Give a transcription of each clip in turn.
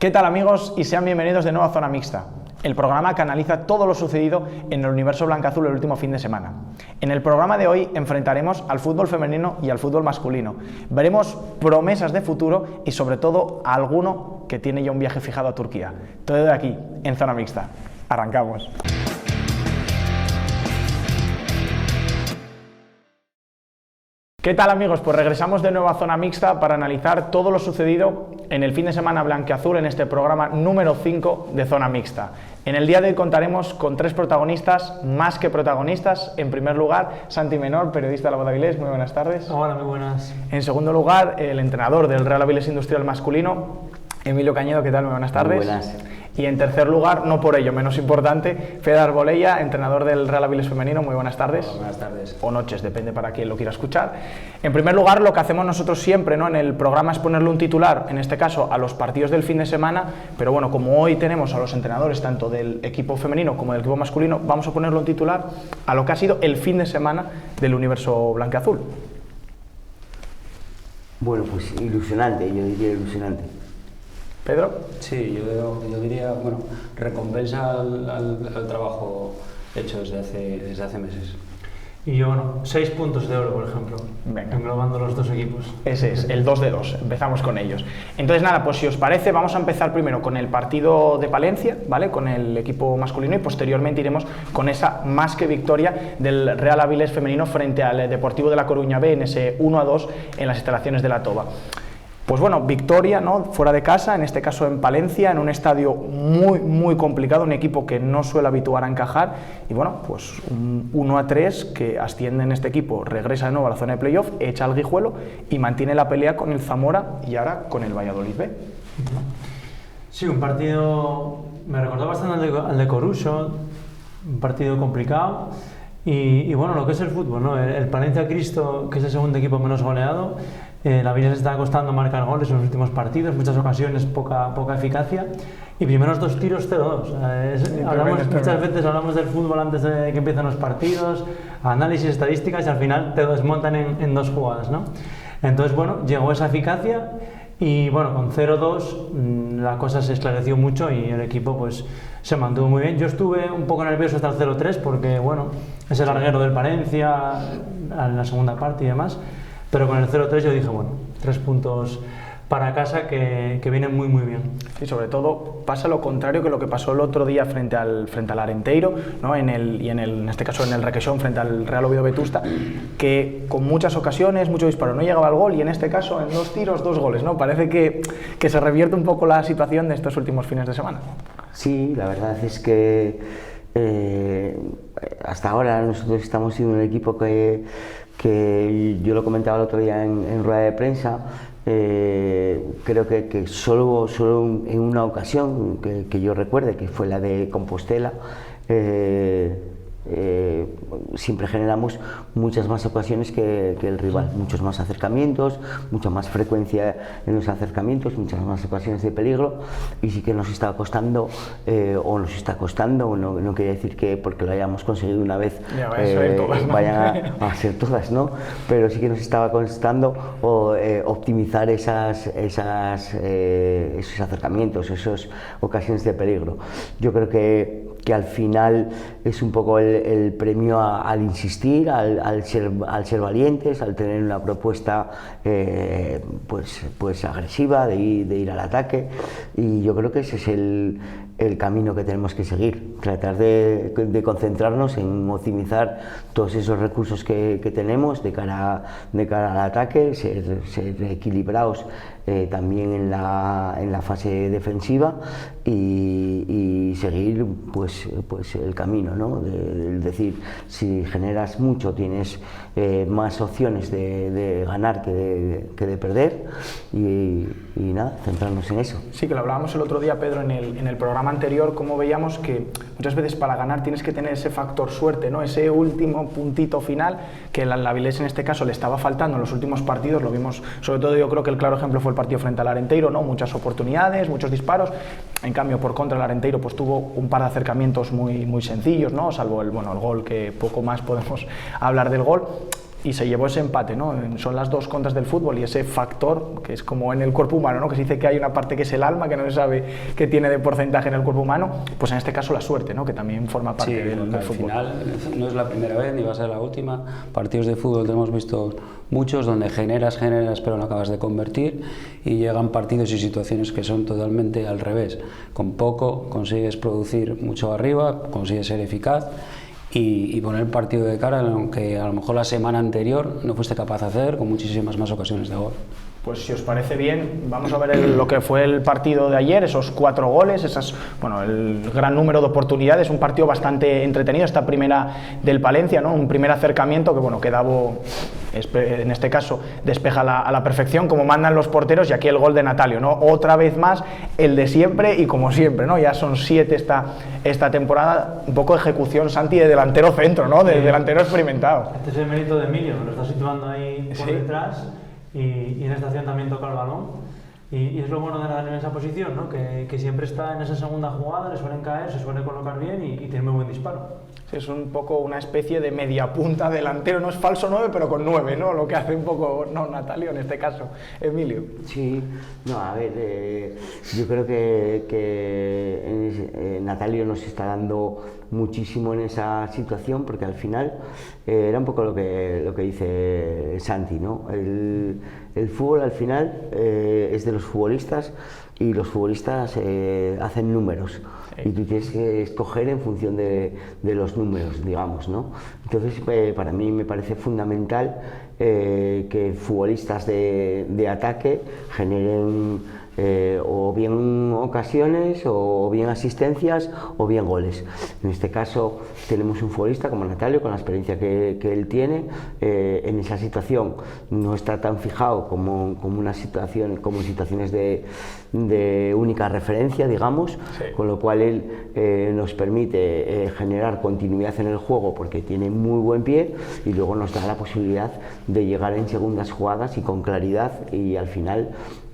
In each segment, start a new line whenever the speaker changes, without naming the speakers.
¿Qué tal, amigos? Y sean bienvenidos de nuevo a Zona Mixta, el programa que analiza todo lo sucedido en el universo blancaazul el último fin de semana. En el programa de hoy enfrentaremos al fútbol femenino y al fútbol masculino. Veremos promesas de futuro y sobre todo a alguno que tiene ya un viaje fijado a Turquía. Todo de aquí, en Zona Mixta. Arrancamos. ¿Qué tal, amigos? Pues regresamos de nuevo a Zona Mixta para analizar todo lo sucedido en el fin de semana blanquiazul en este programa número 5 de Zona Mixta. En el día de hoy contaremos con tres protagonistas, más que protagonistas. En primer lugar, Santi Menor, periodista de La Voz de Avilés. Muy buenas tardes.
Hola, muy buenas.
En segundo lugar, el entrenador del Real Avilés Industrial masculino, Emilio Cañedo. ¿Qué tal? Muy buenas tardes.
Muy buenas.
Y en tercer lugar, no por ello menos importante, Fede Arbolella, entrenador del Real Avilés femenino. Muy buenas tardes.
Hola, buenas tardes.
O noches, depende para quien lo quiera escuchar. En primer lugar, lo que hacemos nosotros siempre, ¿no?, en el programa es ponerle un titular, en este caso a los partidos del fin de semana, pero bueno, como hoy tenemos a los entrenadores tanto del equipo femenino como del equipo masculino, vamos a ponerle un titular a lo que ha sido el fin de semana del universo blanquiazul.
Bueno, pues ilusionante, yo diría ilusionante.
Pedro.
Sí, yo diría, bueno, recompensa al trabajo hecho desde hace meses.
Y yo, bueno, 6 puntos de oro, por ejemplo,
Venga.
englobando los dos equipos.
Ese es, el 2 de 2, empezamos con ellos. Entonces nada, pues si os parece, vamos a empezar primero con el partido de Palencia, ¿vale?, con el equipo masculino, y posteriormente iremos con esa más que victoria del Real Avilés femenino frente al Deportivo de La Coruña B en ese 1-2 en las instalaciones de La Toba. Pues bueno, victoria, ¿no?, fuera de casa, en este caso en Palencia, en un estadio muy complicado, un equipo que no suele habituar a encajar, y bueno, pues un 1-3 que asciende en este equipo, regresa de nuevo a la zona de playoff, echa al Guijuelo y mantiene la pelea con el Zamora y ahora con el Valladolid B.
Sí, un partido, me recordó bastante al de Coruso, un partido complicado, y bueno, lo que es el fútbol, ¿no? El Palencia Cristo, que es el segundo equipo menos goleado, la Avilés está costando marcar goles en los últimos partidos, muchas ocasiones poca eficacia, y primeros 2 tiros 0-2. Muchas veces hablamos del fútbol antes de que empiecen los partidos, análisis, estadísticas, y al final te desmontan en 2 jugadas, ¿no? Entonces, bueno, llegó esa eficacia y bueno, con 0-2 la cosa se esclareció mucho y el equipo pues se mantuvo muy bien. Yo estuve un poco nervioso hasta el 0-3 porque bueno, es el larguero del Palencia en la segunda parte y demás. Pero con el 0-3 yo dije, bueno, 3 puntos para casa que vienen muy bien.
Y sobre todo pasa lo contrario que lo que pasó el otro día frente al Arenteiro, ¿no?, en este caso en el Requesón frente al Real Oviedo Vetusta, que con muchas ocasiones, mucho disparo, no llegaba al gol, y en este caso en 2 tiros, 2 goles, ¿no? Parece que se revierte un poco la situación de estos últimos fines de semana.
Sí, la verdad es que hasta ahora nosotros estamos siendo un equipo que yo lo comentaba el otro día en rueda de prensa, creo que solo en una ocasión que yo recuerde, que fue la de Compostela, siempre generamos muchas más ocasiones que el rival, muchos más acercamientos, mucha más frecuencia en los acercamientos, muchas más ocasiones de peligro, y sí que nos está costando, o nos está costando, no quiere decir que porque lo hayamos conseguido una vez vayan a ser todas, ¿no? Pero sí que nos estaba costando optimizar esos acercamientos, esas ocasiones de peligro. Yo creo que al final es un poco el premio al insistir, al ser valientes, al tener una propuesta pues agresiva de ir al ataque, y yo creo que ese es el camino que tenemos que seguir, tratar de concentrarnos en optimizar todos esos recursos que tenemos de cara al ataque, ser equilibrados también en la fase defensiva, y seguir pues el camino, ¿no? Es decir, si generas mucho tienes más opciones de ganar que de perder, y nada, centrarnos en eso.
Sí, que lo hablábamos el otro día, Pedro, en el programa anterior, como veíamos que muchas veces para ganar tienes que tener ese factor suerte, ¿no?, ese último puntito final que al Avilés en este caso le estaba faltando en los últimos partidos. Lo vimos, sobre todo yo creo que el claro ejemplo fue el partido frente al Arenteiro, ¿no?, muchas oportunidades, muchos disparos. En cambio, por contra, el Arenteiro pues tuvo un par de acercamientos muy sencillos, ¿no?, salvo el gol, que poco más podemos hablar del gol. y se llevó ese empate, ¿no? Son las dos contras del fútbol y ese factor que es como en el cuerpo humano, ¿no? Que se dice que hay una parte que es el alma, que no se sabe qué tiene de porcentaje en el cuerpo humano, pues en este caso la suerte, ¿no? Que también forma parte del fútbol.
Al final no es la primera vez ni va a ser la última. Partidos de fútbol te hemos visto muchos donde generas pero no acabas de convertir, y llegan partidos y situaciones que son totalmente al revés. Con poco consigues producir mucho arriba, consigues ser eficaz y poner el partido de cara, aunque a lo mejor la semana anterior no fuiste capaz de hacer, con muchísimas más ocasiones de gol.
Pues si os parece bien, vamos a ver lo que fue el partido de ayer, esos 4 goles, el gran número de oportunidades, un partido bastante entretenido, esta primera del Palencia, ¿no? Un primer acercamiento que Davo, en este caso, despeja a la perfección, como mandan los porteros, y aquí el gol de Natalio, ¿no? Otra vez más, el de siempre y como siempre, ¿no? Ya son 7 esta temporada, un poco de ejecución, Santi, de delantero centro, ¿no? De delantero experimentado.
Este es el mérito de Emilio, lo está situando ahí por
Sí.
detrás. Y en esta acción también toca el balón y es lo bueno de darle en esa posición, ¿no? Que siempre está en esa segunda jugada, le suelen caer, se suele colocar bien y tiene muy buen disparo.
Sí, es un poco una especie de media punta delantero, no es falso 9 pero con 9, ¿no? Lo que hace un poco, no Natalio en este caso, Emilio.
Sí, no, a ver, yo creo que Natalio nos está dando muchísimo en esa situación, porque al final era un poco lo que dice Santi, ¿no? El fútbol al final es de los futbolistas y los futbolistas hacen números. Y tú tienes que escoger en función de los números, digamos, ¿no? Entonces, para mí me parece fundamental que futbolistas de ataque generen o bien ocasiones, o bien asistencias, o bien goles. En este caso tenemos un futbolista como Natalio, con la experiencia que él tiene, en esa situación no está tan fijado como en situaciones de única referencia, digamos,
sí.
Con lo cual él nos permite generar continuidad en el juego porque tiene muy buen pie, y luego nos da la posibilidad de llegar en segundas jugadas y con claridad, y al final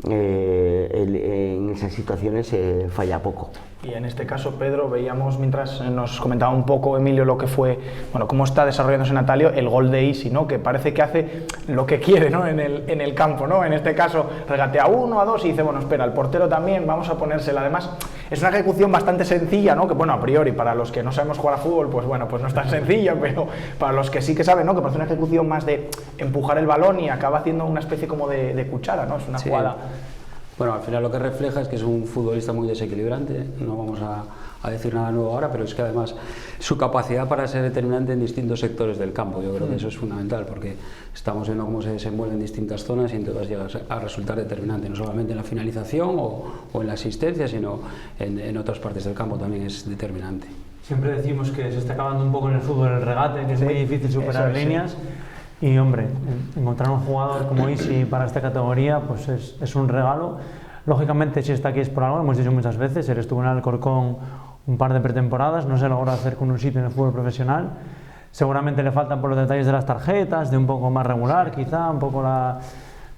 en esas situaciones falla poco.
Y en este caso, Pedro, veíamos mientras nos comentaba un poco Emilio lo que fue, cómo está desarrollándose Natalio, el gol de Isi, ¿no? Que parece que hace lo que quiere, ¿no? en el campo, ¿no? En este caso regatea 1, a 2 y dice, espera, el portero también, vamos a ponérsela. Además, es una ejecución bastante sencilla, ¿no? Que a priori, para los que no sabemos jugar a fútbol, pues no es tan sencilla, pero para los que sí que saben, ¿no? Que parece una ejecución más de empujar el balón y acaba haciendo una especie como de cuchara, ¿no? Es una jugada.
Bueno, al final lo que refleja es que es un futbolista muy desequilibrante, no vamos a decir nada nuevo ahora, pero es que además su capacidad para ser determinante en distintos sectores del campo, yo creo que eso es fundamental, porque estamos viendo cómo se desenvuelve en distintas zonas y en todas llega a resultar determinante, no solamente en la finalización o en la asistencia, sino en otras partes del campo también es determinante.
Siempre decimos que se está acabando un poco en el fútbol el regate, que es muy difícil superar líneas. Sí. Y hombre, encontrar un jugador como Isi para esta categoría pues es un regalo. Lógicamente, si está aquí es por algo, lo hemos dicho muchas veces, él estuvo en Alcorcón un par de pretemporadas, no se logró hacer con un sitio en el fútbol profesional. Seguramente le faltan por los detalles de las tarjetas, de un poco más regular quizá, un poco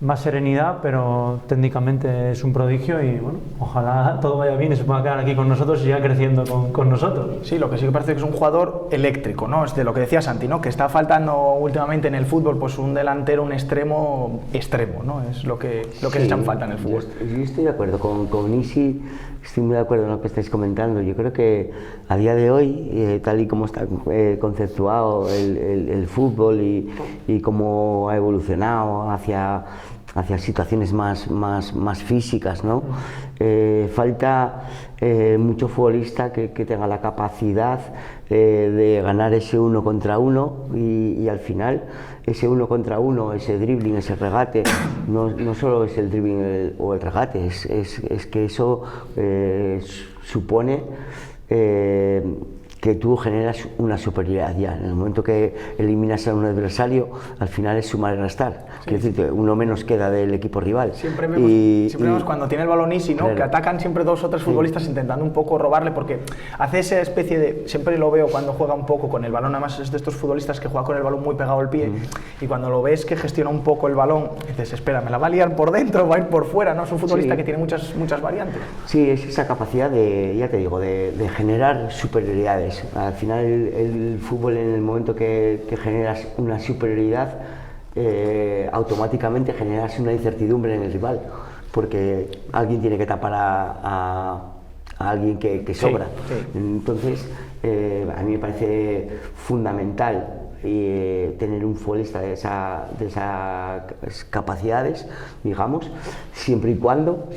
más serenidad, pero técnicamente es un prodigio y ojalá todo vaya bien y se pueda quedar aquí con nosotros y siga creciendo con nosotros.
Sí, lo que sí que parece que es un jugador eléctrico, ¿no? Es de lo que decía Santi, ¿no? Que está faltando últimamente en el fútbol pues un delantero, un extremo, ¿no? Es lo que se echa en falta en el fútbol.
Yo estoy de acuerdo con Isi, estoy muy de acuerdo en lo que estáis comentando. Yo creo que a día de hoy, tal y como está conceptuado el fútbol y cómo ha evolucionado hacia situaciones más físicas, ¿no? Falta mucho futbolista que tenga la capacidad de ganar ese 1 contra 1 y al final ese 1 contra 1, ese dribbling, ese regate, no solo es el dribbling o el regate, es que eso supone que tú generas una superioridad ya. En el momento que eliminas a un adversario, al final es sumar y restar. Sí, quiero decir, uno menos queda del equipo rival.
Siempre vemos cuando tiene el balón Isi, ¿no?
Claro.
Que atacan siempre 2 o 3 futbolistas intentando un poco robarle, porque hace esa especie de... Siempre lo veo cuando juega un poco con el balón, además es de estos futbolistas que juega con el balón muy pegado al pie, y cuando lo ves que gestiona un poco el balón, dices, espera, ¿me la va a liar por dentro, va a ir por fuera? ¿No? Es un futbolista que tiene muchas variantes.
Sí, es esa capacidad ya te digo, de generar superioridades. Al final el fútbol, en el momento que generas una superioridad, automáticamente generas una incertidumbre en el rival, porque alguien tiene que tapar a alguien que sobra.
Sí.
Entonces, a mí me parece fundamental tener un futbolista de esas capacidades, digamos, siempre y cuando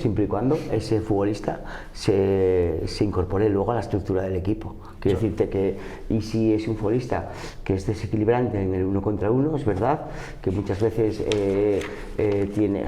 ese futbolista se incorpore luego a la estructura del equipo. Quiero decirte que, y si es un futbolista que es desequilibrante en el 1 contra 1, es verdad que muchas veces tiene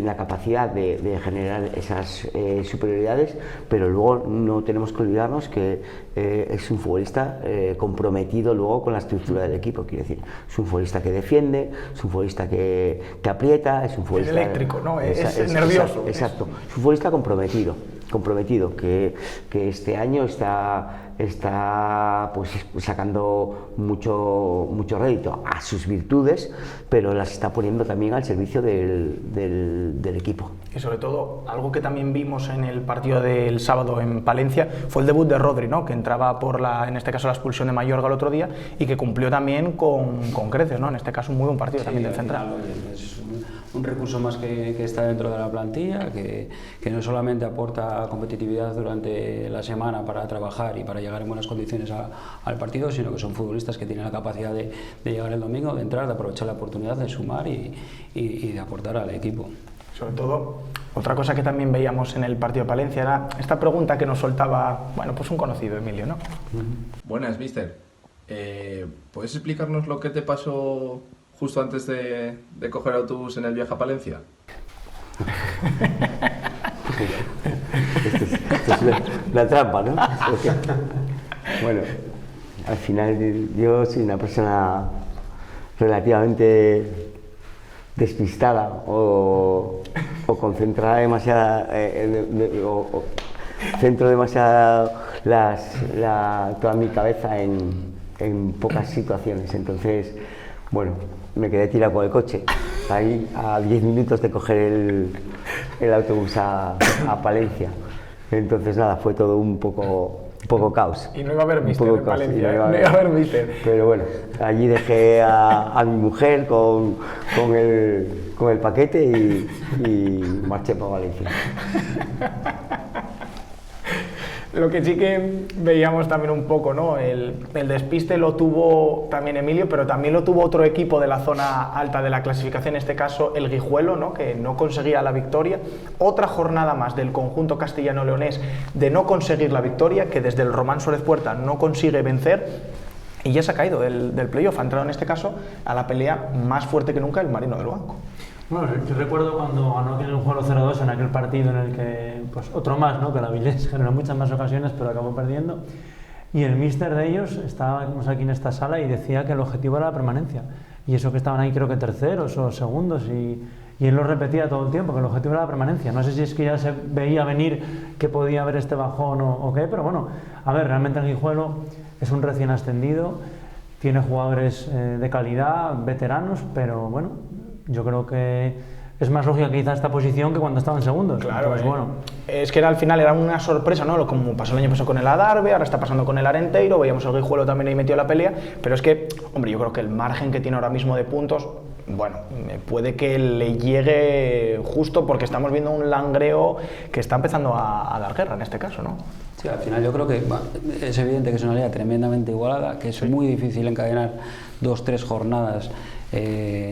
la capacidad de generar esas superioridades, pero luego no tenemos que olvidarnos que es un futbolista comprometido luego con la estructura del equipo. Quiero decir, es un futbolista que defiende, es un futbolista que aprieta, es un futbolista...
Es eléctrico, ¿no? Es nervioso.
Exacto. Es un futbolista comprometido, que este año está pues sacando mucho rédito a sus virtudes, pero las está poniendo también al servicio del equipo.
Y sobre todo, algo que también vimos en el partido del sábado en Palencia fue el debut de Rodri, ¿no? Que entraba en este caso, la expulsión de Mayorga el otro día y que cumplió también con creces, ¿no? En este caso, un muy buen partido también del central.
Es un recurso más que está dentro de la plantilla, que no solamente aporta competitividad durante la semana para trabajar y para llegar en buenas condiciones al partido, sino que son futbolistas que tienen la capacidad de llegar el domingo, de entrar, de aprovechar la oportunidad, de sumar y de aportar al equipo.
Sobre todo, otra cosa que también veíamos en el partido de Palencia era esta pregunta que nos soltaba, bueno, pues un conocido, Emilio, ¿no?
Buenas, mister. ¿Puedes explicarnos lo que te pasó justo antes de coger autobús en el viaje a Palencia?
Esto es una trampa, ¿no? Bueno, al final yo soy una persona relativamente despistada o concentrada demasiado, centro demasiado toda mi cabeza en pocas situaciones. Entonces, bueno, me quedé tirado con el coche, ahí a 10 minutos de coger el autobús a Palencia. Entonces nada, fue todo un poco caos.
Y no iba a haber mister en Palencia, no iba a haber mister.
Pero bueno, allí dejé a mi mujer con el paquete y marché para Valencia.
Lo que sí que veíamos también un poco, ¿no? El despiste lo tuvo también Emilio, pero también lo tuvo otro equipo de la zona alta de la clasificación, en este caso el Guijuelo, ¿no? Que no conseguía la victoria. Otra jornada más del conjunto castellano-leonés de no conseguir la victoria, que desde el Román Suárez Puerta no consigue vencer y ya se ha caído del playoff. Ha entrado en este caso a la pelea más fuerte que nunca el Marino del Banco.
Bueno, yo recuerdo cuando ganó aquel juego 0-2 en aquel partido en el que, pues otro más, ¿no? Que la Avilés generó muchas más ocasiones, pero acabó perdiendo. Y el míster de ellos, estábamos aquí en esta sala y decía que el objetivo era la permanencia. Y eso que estaban ahí creo que terceros o segundos y él lo repetía todo el tiempo, que el objetivo era la permanencia. No sé si es que ya se veía venir que podía haber este bajón o qué, pero bueno, a ver, realmente el Guijuelo es un recién ascendido, tiene jugadores de calidad, veteranos, pero bueno, yo creo que es más lógica quizá esta posición que cuando estaban segundos.
Claro,
entonces, bueno.
Es que al final era una sorpresa, ¿no? Como pasó el año pasado con el Adarve, ahora está pasando con el Arenteiro, veíamos el Guijuelo también ahí metido la pelea, pero es que, hombre, yo creo que el margen que tiene ahora mismo de puntos, bueno, puede que le llegue justo porque estamos viendo un Langreo que está empezando a dar guerra en este caso, ¿no?
Sí, al final yo creo que es evidente que es una liga tremendamente igualada, que es muy difícil encadenar 2-3 jornadas,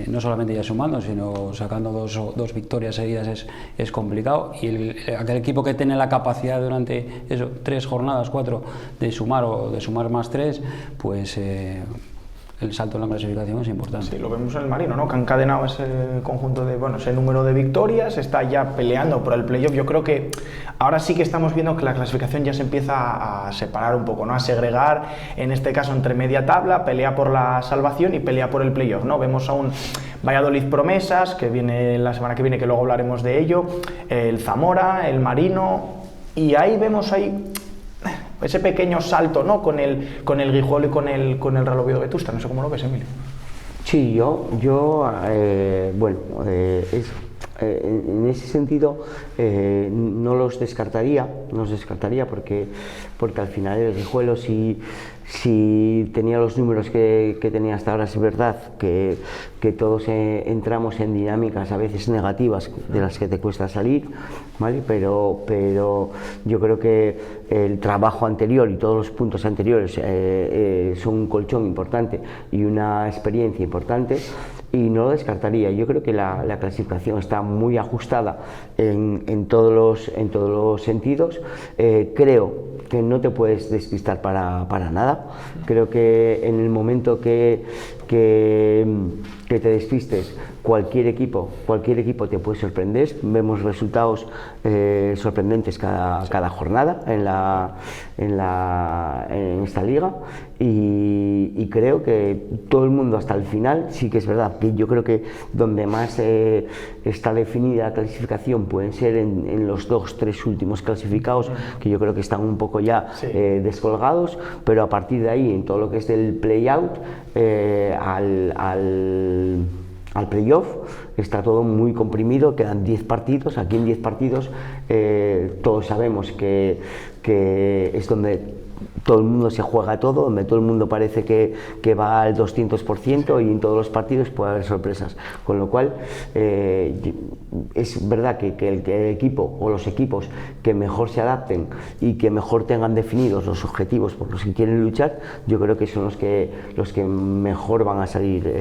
no solamente ya sumando, sino sacando dos victorias seguidas es complicado. Y aquel equipo que tiene la capacidad durante 3 jornadas, 4, de sumar o de sumar más 3, pues el salto en la clasificación es importante.
Sí, lo vemos en el Marino, ¿no? Que ha encadenado ese conjunto de, bueno, ese número de victorias, está ya peleando por el playoff. Yo creo que ahora sí que estamos viendo que la clasificación ya se empieza a separar un poco, ¿no? A segregar, en este caso entre media tabla, pelea por la salvación y pelea por el playoff, ¿no? Vemos a un Valladolid Promesas, que viene la semana que viene, que luego hablaremos de ello, el Zamora, el Marino, y ahí vemos ese pequeño salto, ¿no? Con el Guijuelo y con el Real Oviedo Vetusta. No sé cómo lo ves, Emilio.
Sí, bueno, en ese sentido no los descartaría, porque al final el Guijuelo, si tenía los números que tenía hasta ahora, es verdad que todos entramos en dinámicas a veces negativas de las que te cuesta salir, ¿vale? Pero yo creo que el trabajo anterior y todos los puntos anteriores son un colchón importante y una experiencia importante, y no lo descartaría. Yo creo que la clasificación está muy ajustada en todos los sentidos. Creo que no te puedes despistar para nada. Creo que en el momento que te despistes, cualquier equipo te puede sorprender. Vemos resultados sorprendentes cada jornada en esta liga, y creo que todo el mundo hasta el final. Sí que es verdad que yo creo que donde más está definida la clasificación pueden ser en los 2-3 últimos clasificados, que yo creo que están un poco ya descolgados, pero a partir de ahí, en todo lo que es del play-out al playoff, está todo muy comprimido. Quedan 10 partidos. Aquí en 10 partidos todos sabemos que es donde todo el mundo se juega todo, donde todo el mundo parece que va al 200%, y en todos los partidos puede haber sorpresas, con lo cual es verdad que el equipo o los equipos que mejor se adapten y que mejor tengan definidos los objetivos por los que quieren luchar, yo creo que son los que mejor van a salir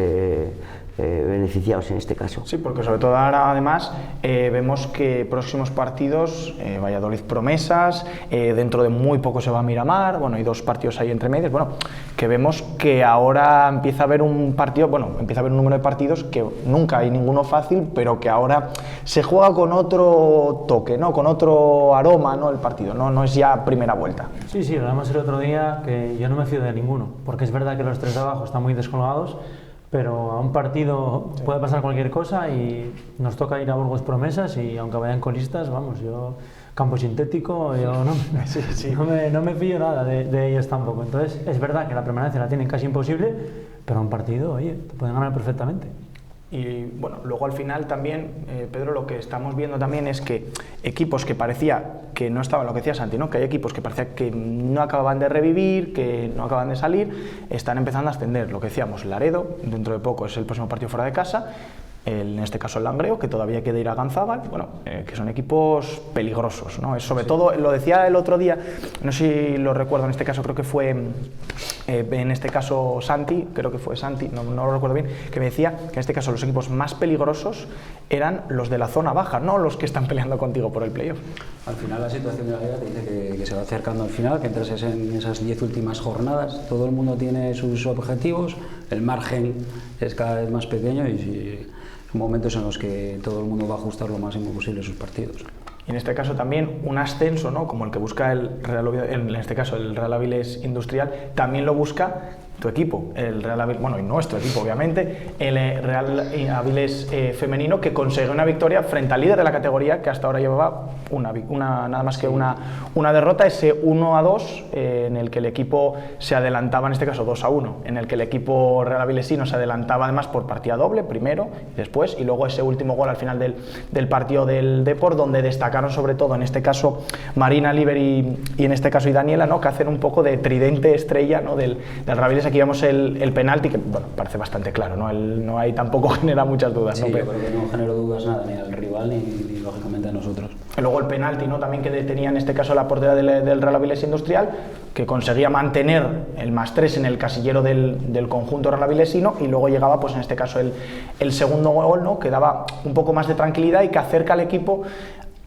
beneficiados en este caso.
Sí, porque sobre todo ahora además vemos que próximos partidos, Valladolid promesas, dentro de muy poco se va a Miramar, bueno, hay 2 partidos ahí entre medios, bueno, que vemos que ahora empieza a haber un número de partidos que nunca hay ninguno fácil, pero que ahora se juega con otro toque, ¿no? Con otro aroma, ¿no? El partido, no es ya primera vuelta.
Sí, lo hablamos el otro día, que yo no me fío de ninguno, porque es verdad que los 3 de abajo están muy descolgados, pero a un partido puede pasar cualquier cosa y nos toca ir a Burgos promesas, y aunque vayan colistas, vamos, yo campo sintético, yo no me fío nada de ellos tampoco. Entonces es verdad que la permanencia la tienen casi imposible, pero a un partido, oye, te pueden ganar perfectamente.
Y bueno, luego al final también, Pedro, lo que estamos viendo también es que equipos que parecía que no estaban, lo que decía Santi, ¿no? Que hay equipos que parecía que no acababan de revivir, que no acaban de salir, están empezando a ascender. Lo que decíamos, Laredo, dentro de poco es el próximo partido fuera de casa, en este caso el Langreo, que todavía queda ir a Ganzábal, bueno, que son equipos peligrosos, ¿no? Es sobre todo, lo decía el otro día, no sé si lo recuerdo, en este caso creo que fue en este caso Santi, no lo recuerdo bien, que me decía que en este caso los equipos más peligrosos eran los de la zona baja, no los que están peleando contigo por el playoff.
Al final la situación de la liga te dice que se va acercando al final, que entras en esas 10 últimas jornadas, todo el mundo tiene sus objetivos, el margen es cada vez más pequeño, y son momentos en los que todo el mundo va a ajustar lo máximo posible sus partidos.
Y en este caso también un ascenso, ¿no? Como el que busca el Real Oviedo, en este caso el Real Avilés Industrial, también lo busca tu equipo, el Real Avilés, bueno, y nuestro equipo obviamente, el Real Avilés femenino, que consiguió una victoria frente al líder de la categoría, que hasta ahora llevaba nada más que una derrota, ese 1-2 en el que el equipo se adelantaba, en este caso 2-1, en el que el equipo Real Avilesino se adelantaba además por partida doble, primero y después, y luego ese último gol al final del partido del Depor, donde destacaron sobre todo en este caso Marina Liber y en este caso y Daniela, ¿no? Que hacen un poco de tridente estrella, ¿no? del Real Avilés. Aquí vemos el penalti, que bueno, parece bastante claro, ¿no? No hay tampoco genera muchas dudas.
Sí,
¿no?
yo creo que no generó dudas nada, ni al rival ni lógicamente a nosotros.
Y luego el penalti, ¿no? También que tenía en este caso la portera del Real Avilés Industrial, que conseguía mantener el +3 en el casillero del conjunto Real Avilesino, y luego llegaba pues en este caso el segundo gol, ¿no? Que daba un poco más de tranquilidad y que acerca al equipo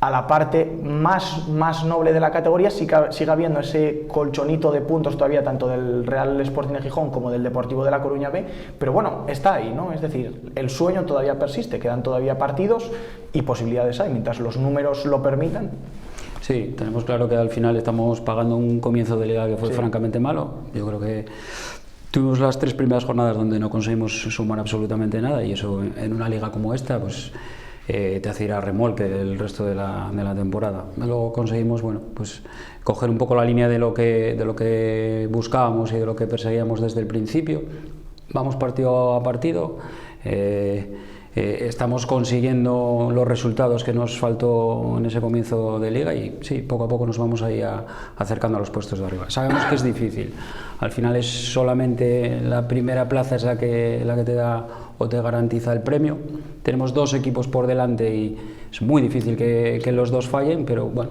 a la parte más noble de la categoría. Sigue habiendo ese colchonito de puntos todavía, tanto del Real Sporting de Gijón como del Deportivo de La Coruña B, pero bueno, está ahí, ¿no? Es decir, el sueño todavía persiste, quedan todavía partidos y posibilidades hay, mientras los números lo permitan.
Sí, tenemos claro que al final estamos pagando un comienzo de liga que fue francamente malo. Yo creo que tuvimos las 3 primeras jornadas donde no conseguimos sumar absolutamente nada, y eso en una liga como esta, pues te hace ir a remolque el resto de la temporada. Luego conseguimos, bueno, pues coger un poco la línea de lo que buscábamos y de lo que perseguíamos desde el principio. Vamos partido a partido. estamos consiguiendo los resultados que nos faltó en ese comienzo de liga y sí, poco a poco nos vamos ahí acercando a los puestos de arriba. Sabemos que es difícil, al final es solamente la primera plaza es la que te da o te garantiza el premio. Tenemos 2 equipos por delante y es muy difícil que los 2 fallen, pero bueno,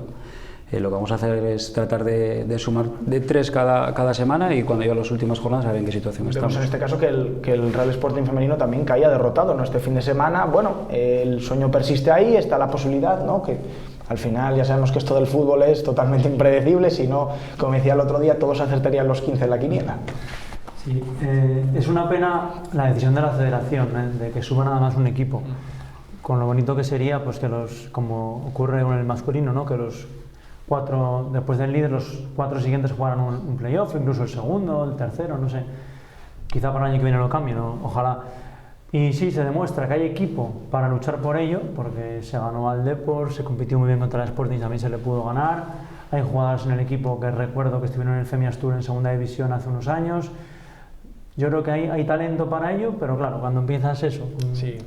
lo que vamos a hacer es tratar de sumar de 3 cada semana y cuando lleguen las últimas jornadas a ver en qué situación
Vemos
estamos.
en este caso que el Real Sporting femenino también caía derrotado, ¿no? Este fin de semana, bueno, el sueño persiste ahí, está la posibilidad, ¿no? Que al final ya sabemos que esto del fútbol es totalmente impredecible, si no, como decía el otro día, todos acertarían los 15 en la quiniela.
Sí, es una pena la decisión de la federación, de que suba nada más un equipo, con lo bonito que sería, pues que como ocurre con el masculino, ¿no? Que los 4, después del líder, los 4 siguientes jugaran un playoff, incluso el segundo, el tercero, no sé. Quizá para el año que viene lo cambien, ¿no? Ojalá. Y sí, se demuestra que hay equipo para luchar por ello, porque se ganó al Depor, se compitió muy bien contra el Sporting, también se le pudo ganar. Hay jugadoras en el equipo que recuerdo que estuvieron en el Femias Tour en segunda división hace unos años. Yo creo que hay talento para ello, pero claro, cuando empiezas eso,
Sí.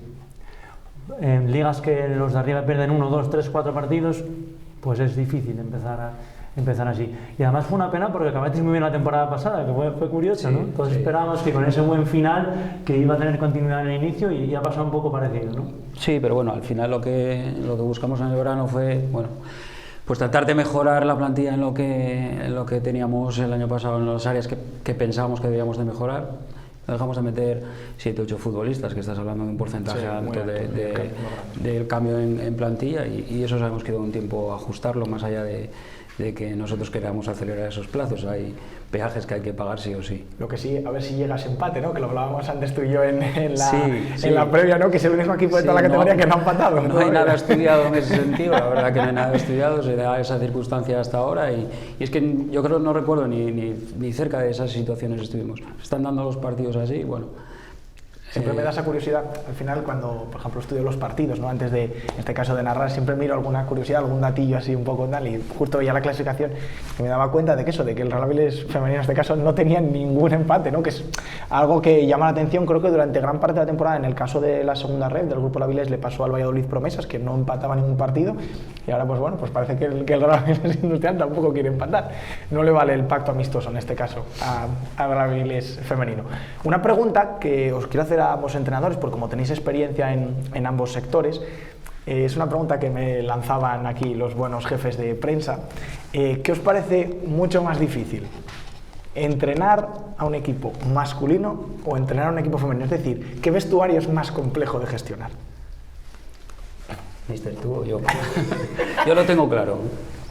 en ligas que los de arriba pierden 1, 2, 3, 4 partidos, pues es difícil empezar así. Y además fue una pena porque acabasteis muy bien la temporada pasada, que fue curioso, ¿no? Todos esperábamos que con ese buen final que iba a tener continuidad en el inicio y ha pasado un poco parecido, ¿no?
Sí, pero bueno, al final lo que buscamos en el verano fue, bueno, pues tratar de mejorar la plantilla en lo que teníamos el año pasado, en las áreas que pensábamos que debíamos de mejorar. Dejamos de meter 7 8 futbolistas, que estás hablando de un porcentaje alto del cambio en plantilla y eso sabemos que lleva un tiempo ajustarlo, más allá de que nosotros queramos acelerar esos plazos. Hay peajes que hay que pagar sí o sí.
Lo que sí, a ver si llega ese empate, ¿no? Que lo hablábamos antes tú y yo en
Sí.
la previa, ¿no? Que es el único equipo de toda la categoría que no ha empatado.
No hay nada estudiado en ese sentido, la verdad que no hay nada estudiado, se da esa circunstancia hasta ahora y es que yo creo no recuerdo ni cerca de esas situaciones estuvimos. Se están dando los partidos así, bueno.
Siempre me da esa curiosidad, al final cuando, por ejemplo, estudio los partidos, ¿no? Antes de, en este caso de narrar, siempre miro alguna curiosidad, algún datillo así un poco tal, y justo veía la clasificación y me daba cuenta de que el Real Avilés femenino en este caso no tenía ningún empate, ¿no? Que es algo que llama la atención, creo que durante gran parte de la temporada, en el caso de la segunda red del Grupo Avilés le pasó al Valladolid Promesas, que no empataba ningún partido, y ahora pues bueno, pues parece que el Real Avilés Industrial tampoco quiere empatar, no le vale el pacto amistoso en este caso al Real Avilés femenino. Una pregunta que os quiero hacer a ambos entrenadores, porque como tenéis experiencia en ambos sectores, es una pregunta que me lanzaban aquí los buenos jefes de prensa. ¿Qué os parece mucho más difícil? ¿Entrenar a un equipo masculino o entrenar a un equipo femenino? Es decir, ¿qué vestuario es más complejo de gestionar?
Mister, tú o yo. Yo lo tengo claro.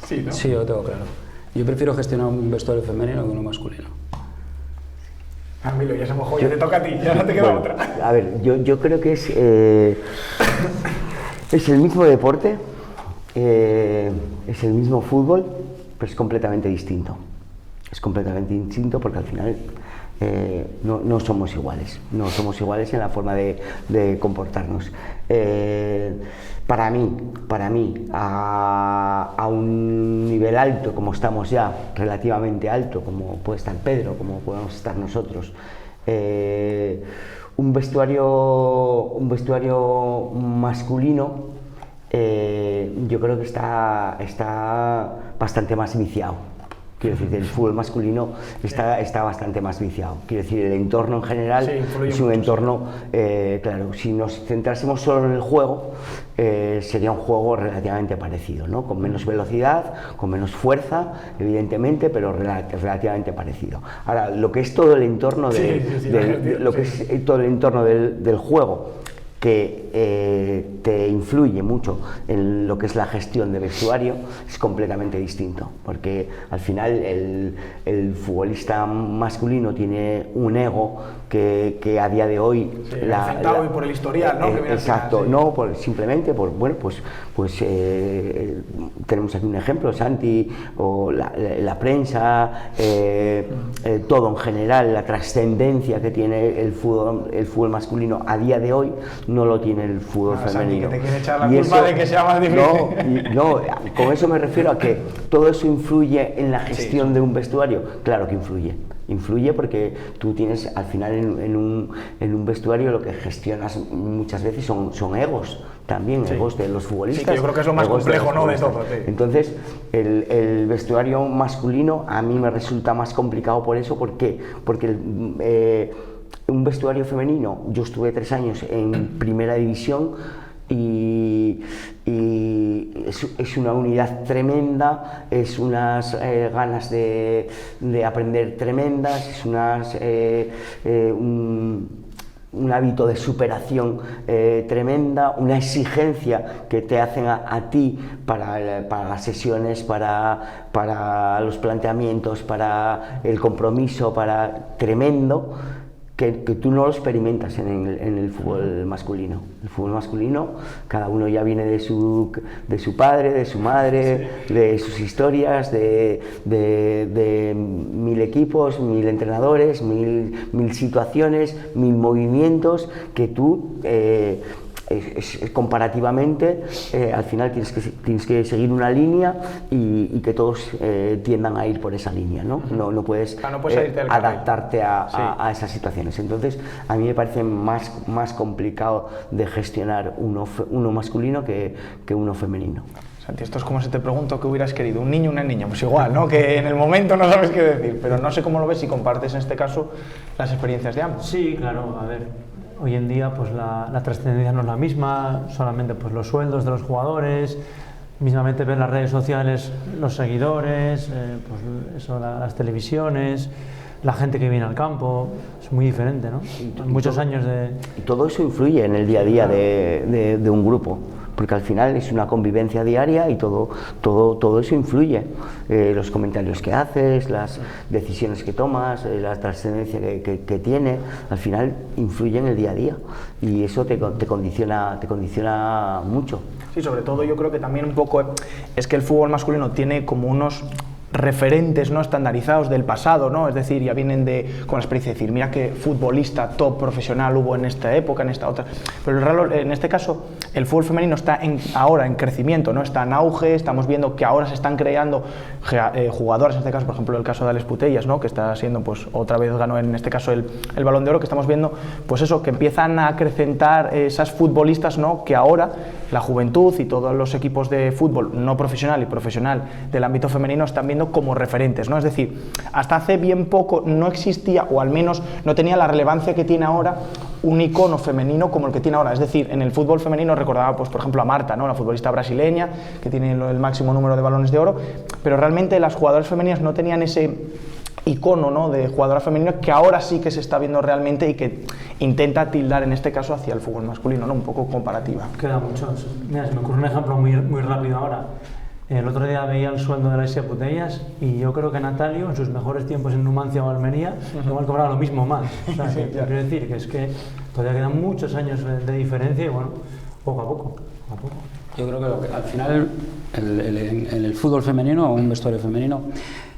Sí, ¿no?
Sí, yo lo tengo claro. Yo prefiero gestionar un vestuario femenino que uno masculino.
Ah, Milo, ya se mojó, ya te toca a ti, ya no te queda otra.
A ver, yo creo que es el mismo deporte, es el mismo fútbol, pero es completamente distinto. Es completamente distinto porque al final no somos iguales, no somos iguales en la forma de comportarnos. Para mí, a un nivel alto, como estamos ya, relativamente alto, como puede estar Pedro, como podemos estar nosotros, un vestuario masculino, yo creo que está bastante más viciado. Quiero decir, el fútbol masculino está bastante más viciado. Quiero decir, el entorno en general es un entorno, claro, si nos centrásemos solo en el juego, sería un juego relativamente parecido, ¿no? Con menos velocidad, con menos fuerza, evidentemente, pero relativamente parecido. Ahora, lo que es todo el entorno del juego, que te influye mucho en lo que es la gestión de vestuario, es completamente distinto, porque al final el futbolista masculino tiene un ego que a día de hoy...
y por el historial, ¿no?
Exacto,
sí.
no, simplemente tenemos aquí un ejemplo, Santi, o la prensa, todo en general, la trascendencia que tiene el fútbol masculino a día de hoy, no lo tiene el fútbol femenino.
Que te quiere echar la culpa de que sea más difícil.
No, con eso me refiero a que todo eso influye en la gestión de un vestuario. Claro que influye. influye porque tú tienes al final en un vestuario lo que gestionas muchas veces son egos también, egos de los futbolistas.
Sí, que yo creo que es lo más complejo, ¿no?, de todo. Sí.
Entonces, el vestuario masculino a mí me resulta más complicado por eso, porque un vestuario femenino, yo estuve 3 años en primera división y es una unidad tremenda, es unas ganas de aprender tremendas, es un hábito de superación tremenda, una exigencia que te hacen a ti para las sesiones, para los planteamientos, para el compromiso, tremendo, que tú no lo experimentas en el fútbol masculino. El fútbol masculino, cada uno ya viene de su padre, de su madre, de sus historias, de 1000 equipos, 1000 entrenadores, 1000 situaciones, 1000 movimientos que tú comparativamente al final tienes que seguir una línea y que todos tiendan a ir por esa línea, ¿no? No puedes adaptarte a esas situaciones. Entonces a mí me parece más complicado de gestionar uno masculino que uno femenino.
Santi, esto es como si te pregunto qué hubieras querido, un niño o una niña, pues igual, ¿no? Que en el momento no sabes qué decir, pero no sé cómo lo ves si compartes en este caso las experiencias de ambos.
Sí, claro, a ver. Hoy en día pues la trascendencia no es la misma, solamente pues los sueldos de los jugadores, mismamente ver las redes sociales, los seguidores, pues eso, las televisiones, la gente que viene al campo, es muy diferente, ¿no? Muchos años de...
Y todo eso influye en el día a día de un grupo, porque al final es una convivencia diaria y todo eso influye. Los comentarios que haces, las decisiones que tomas, la trascendencia que tiene, al final influye en el día a día y eso te condiciona mucho. Sí,
sobre todo yo creo que también un poco es que el fútbol masculino tiene como unos referentes no estandarizados del pasado, ¿no? Es decir, ya vienen con la experiencia de decir, mira qué futbolista top profesional hubo en esta época, en esta otra, pero en este caso el fútbol femenino está ahora en crecimiento, ¿no? Está en auge, estamos viendo que ahora se están creando jugadoras, en este caso, por ejemplo, el caso de Alex Putellas, ¿no? Que está siendo, pues otra vez ganó en este caso el Balón de Oro, que estamos viendo, pues eso, que empiezan a acrecentar esas futbolistas, ¿no? Que ahora la juventud y todos los equipos de fútbol no profesional y profesional del ámbito femenino están viendo como referentes, ¿no? Es decir, hasta hace bien poco no existía, o al menos no tenía la relevancia que tiene ahora, un icono femenino como el que tiene ahora. Es decir, en el fútbol femenino recordaba, pues por ejemplo, a Marta, ¿no? La futbolista brasileña, que tiene el máximo número de balones de oro, pero realmente las jugadoras femeninas no tenían ese icono, ¿no? De jugadora femenina que ahora sí que se está viendo realmente y que intenta tildar en este caso hacia el fútbol masculino, ¿no? Un poco comparativa.
Queda mucho. Mira, se me ocurre un ejemplo muy rápido ahora. El otro día veía el sueldo de Alexia Putellas y yo creo que Natalio, en sus mejores tiempos en Numancia o Almería, igual cobraba lo mismo más. O sea, quiero decir que es que todavía quedan muchos años de diferencia y bueno, poco a poco.
Yo creo que al final en el fútbol femenino o un vestuario femenino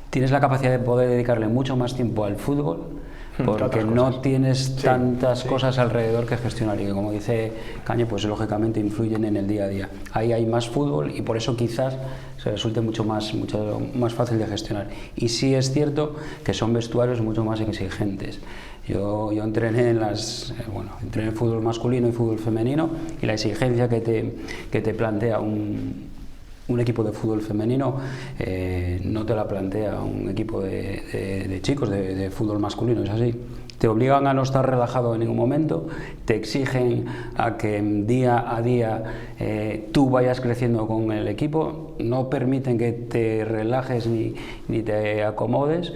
tienes la capacidad de poder dedicarle mucho más tiempo al fútbol porque no tienes tantas cosas alrededor que gestionar y que, como dice Caño, pues lógicamente influyen en el día a día. Ahí hay más fútbol y por eso quizás se resulte mucho más fácil de gestionar. Y sí es cierto que son vestuarios mucho más exigentes. Yo entrené entrené fútbol masculino y fútbol femenino y la exigencia que te plantea un equipo de fútbol femenino no te la plantea un equipo de chicos de fútbol masculino, es así. Te obligan a no estar relajado en ningún momento, te exigen a que día a día tú vayas creciendo con el equipo, no permiten que te relajes ni te acomodes.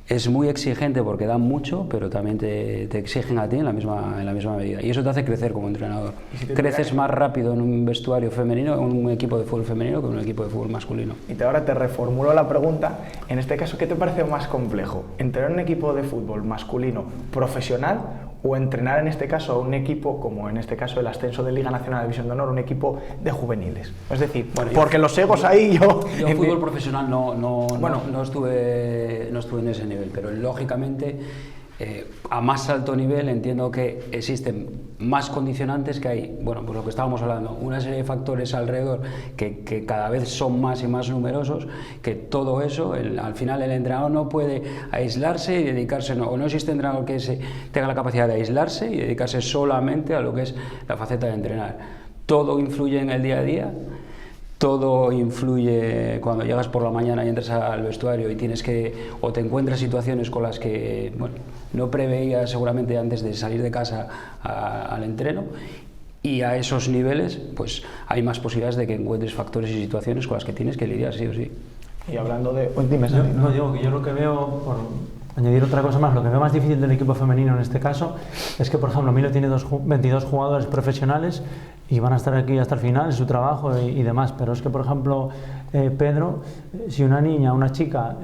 Es muy exigente porque dan mucho, pero también te exigen a ti en la misma medida. Y eso te hace crecer como entrenador. Creces más rápido en un vestuario femenino, en un equipo de fútbol femenino, que en un equipo de fútbol masculino.
Y ahora te reformulo la pregunta. En este caso, ¿qué te parece más complejo? ¿Entrenar un equipo de fútbol masculino profesional o entrenar en este caso a un equipo, como en este caso el ascenso de Liga Nacional de División de Honor, un equipo de juveniles? Es decir, porque los egos ahí
yo en fútbol profesional no estuve en ese nivel, pero lógicamente a más alto nivel entiendo que existen más condicionantes, que hay, bueno, pues lo que estábamos hablando, una serie de factores alrededor que cada vez son más y más numerosos, que todo eso, al final el entrenador no puede aislarse y dedicarse, o no existe entrenador que tenga la capacidad de aislarse y dedicarse solamente a lo que es la faceta de entrenar. Todo influye en el día a día. Todo influye cuando llegas por la mañana y entras al vestuario y tienes o te encuentras situaciones con las que, bueno, no preveías seguramente antes de salir de casa al entreno, y a esos niveles pues hay más posibilidades de que encuentres factores y situaciones con las que tienes que lidiar sí o sí.
Y hablando de... dime,
no, digo que yo lo que veo, por añadir otra cosa más, lo que veo más difícil del equipo femenino en este caso es que, por ejemplo, Milo tiene 22 jugadores profesionales y van a estar aquí hasta el final en su trabajo y demás, pero es que, por ejemplo, Pedro, si una niña, una chica,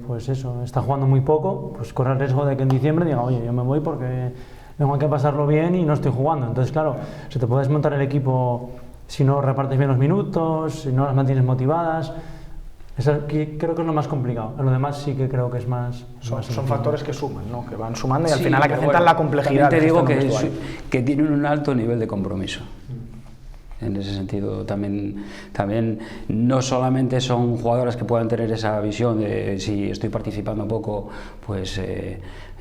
pues eso, está jugando muy poco, pues corre el riesgo de que en diciembre diga, oye, yo me voy porque tengo que pasarlo bien y no estoy jugando. Entonces, claro, se te puede desmontar el equipo si no repartes bien los minutos, si no las mantienes motivadas. Creo que es lo más complicado. Lo demás sí que creo que es más...
Son factores que suman, ¿no? Que van sumando y al
sí,
final acrecentan la complejidad.
También te digo que tienen un alto nivel de compromiso. En ese sentido también no solamente son jugadoras que puedan tener esa visión de si estoy participando poco, pues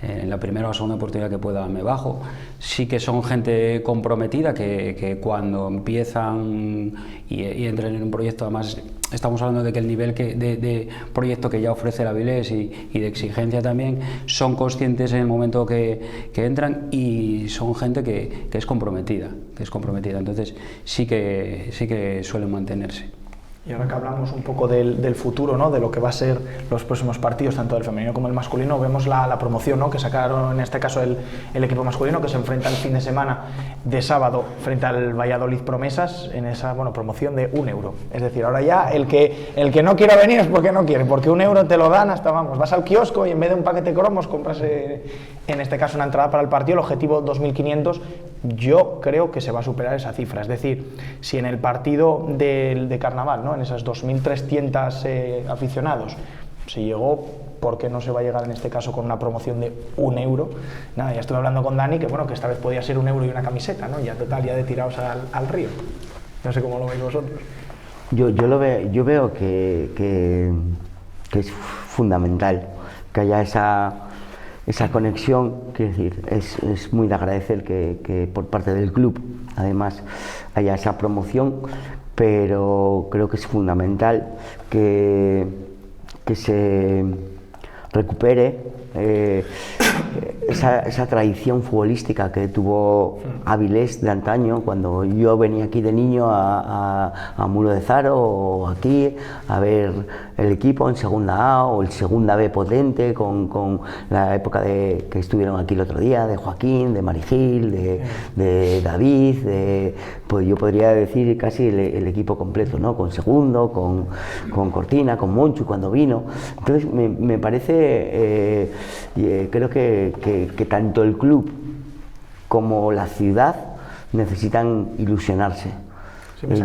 en la primera o segunda oportunidad que pueda me bajo. Sí que son gente comprometida que cuando empiezan y entran en un proyecto, además estamos hablando de que el nivel de proyecto que ya ofrece la Avilés y de exigencia también, son conscientes en el momento que entran, y son gente que es comprometida, entonces sí que suelen mantenerse.
Y ahora que hablamos un poco del futuro, ¿no? De lo que va a ser los próximos partidos, tanto del femenino como el masculino, vemos la promoción, ¿no? Que sacaron en este caso el equipo masculino, que se enfrenta el fin de semana de sábado frente al Valladolid Promesas en esa promoción de €1. Es decir, ahora ya el que no quiera venir es porque no quiere, porque €1 te lo dan hasta, vas al kiosco y en vez de un paquete de cromos compras en este caso una entrada para el partido. El objetivo 2.500, yo creo que se va a superar esa cifra. Es decir, si en el partido de carnaval, ¿no? En esas 2.300 aficionados se llegó, ¿por qué no se va a llegar en este caso con una promoción de €1? Nada, ya estuve hablando con Dani que esta vez podía ser €1 y una camiseta, ¿no? Ya total, ya de tirados al río. No sé cómo lo veis vosotros.
Yo veo que es fundamental que haya esa conexión. Quiero decir, es muy de agradecer que por parte del club además haya esa promoción, pero creo que es fundamental que se recupere esa tradición futbolística que tuvo Avilés de antaño, cuando yo venía aquí de niño a Muro de Zaro o aquí a ver el equipo en segunda A o el segunda B potente, con la época que estuvieron aquí el otro día, de Joaquín, de Marigil, de David, pues yo podría decir casi el equipo completo, ¿no? Con Segundo, con Cortina, con Monchu cuando vino. Entonces me parece, creo que tanto el club como la ciudad necesitan ilusionarse.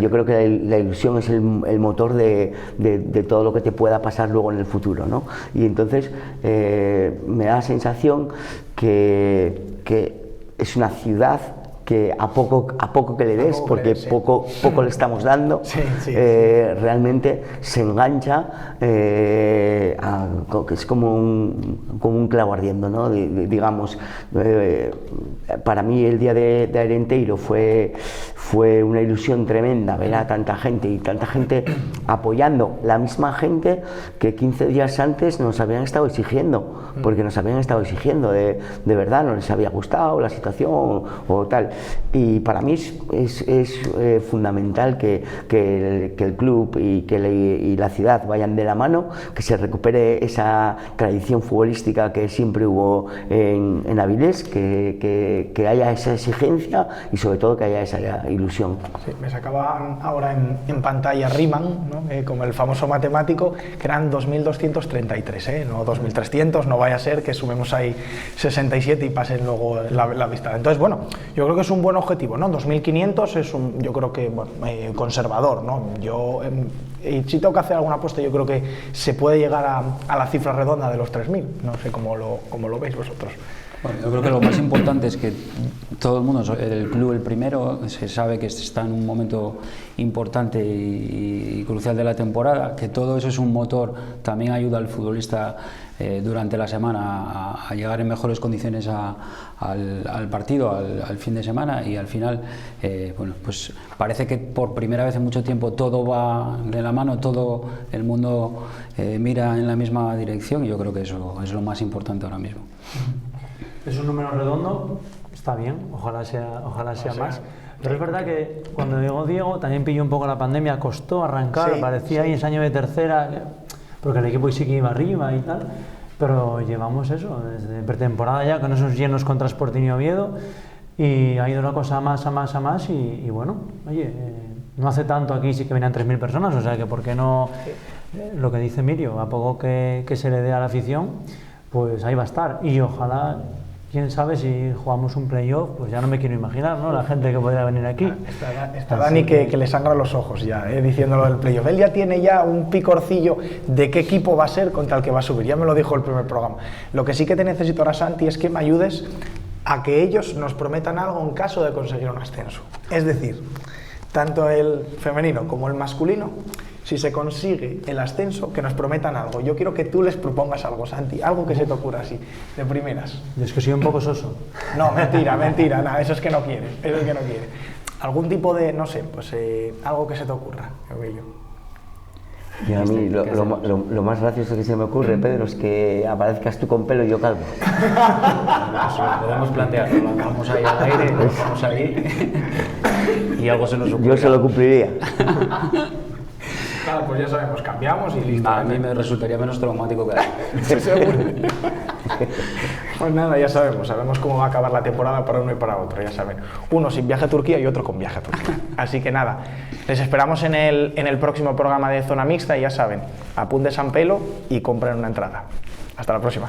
Yo creo que la ilusión es el motor de todo lo que te pueda pasar luego en el futuro, ¿no? Y entonces me da la sensación que es una ciudad que a poco que le des, porque poco le estamos dando, realmente se engancha, que es como un clavo ardiendo, ¿no? Digamos, para mí el día de Arenteiro fue una ilusión tremenda ver a tanta gente apoyando, la misma gente que 15 días antes nos habían estado exigiendo, porque nos habían estado exigiendo de verdad, no les había gustado la situación o tal. Y para mí es fundamental que el club y la ciudad vayan de la mano, que se recupere esa tradición futbolística que siempre hubo en Avilés, que haya esa exigencia y sobre todo que haya esa ilusión.
Sí, me sacaba ahora en pantalla Riemann, ¿no? Como el famoso matemático, que eran 2.233, no 2.300, no vaya a ser que sumemos ahí 67 y pasen luego la vista. Entonces, yo creo que es un buen objetivo, ¿no? 2.500 es yo creo que conservador, ¿no? Y si tengo que hacer alguna apuesta, yo creo que se puede llegar a la cifra redonda de los 3.000. No sé cómo lo veis vosotros.
Bueno, yo creo que lo más importante es que todo el mundo, el club el primero, se sabe que está en un momento importante y crucial de la temporada, que todo eso es un motor, también ayuda al futbolista durante la semana a llegar en mejores condiciones al partido, al fin de semana, y al final, bueno, pues parece que por primera vez en mucho tiempo todo va de la mano, todo el mundo mira en la misma dirección, y yo creo que eso es lo más importante ahora mismo.
Es un número redondo, está bien, ojalá sea más. Pero es verdad que cuando llegó Diego también pilló un poco la pandemia, costó arrancar,
Sí,
parecía ahí ese año de tercera, porque el equipo sí que iba arriba y tal, pero llevamos eso, desde pretemporada ya, con esos llenos contra Sporting y Oviedo, y ha ido la cosa a más, y bueno, oye, no hace tanto aquí sí que venían 3.000 personas, o sea que por qué no, lo que dice Mirio, a poco que se le dé a la afición, pues ahí va a estar, y ojalá... Quién sabe si jugamos un playoff, pues ya no me quiero imaginar, ¿no? La gente que podría venir aquí.
Está Dani que le sangra los ojos ya, diciéndolo del playoff. Él ya tiene ya un picorcillo de qué equipo va a ser contra el que va a subir. Ya me lo dijo el primer programa. Lo que sí que te necesito ahora, Santi, es que me ayudes a que ellos nos prometan algo en caso de conseguir un ascenso. Es decir, tanto el femenino como el masculino, si se consigue el ascenso, que nos prometan algo. Yo quiero que tú les propongas algo, Santi, algo que se te ocurra así, de primeras.
Y es que soy un poco soso.
No, mentira, nada, eso es que no quieres, Algún tipo de, no sé, pues algo que se te ocurra, Emilio.
Y a mí lo más gracioso que se me ocurre, Pedro, es que aparezcas tú con pelo y yo calvo.
Eso lo podemos plantear, lo lanzamos ahí al aire, lo vamos ahí y algo se nos ocurre.
Yo se lo cumpliría.
Claro, pues ya sabemos, cambiamos y listo.
A mí me resultaría menos traumático que a ti.
Seguro. Pues nada, ya sabemos cómo va a acabar la temporada para uno y para otro, ya saben. Uno sin viaje a Turquía y otro con viaje a Turquía. Así que nada, les esperamos en el próximo programa de Zona Mixta y ya saben, apunten San Pelo y compren una entrada. Hasta la próxima.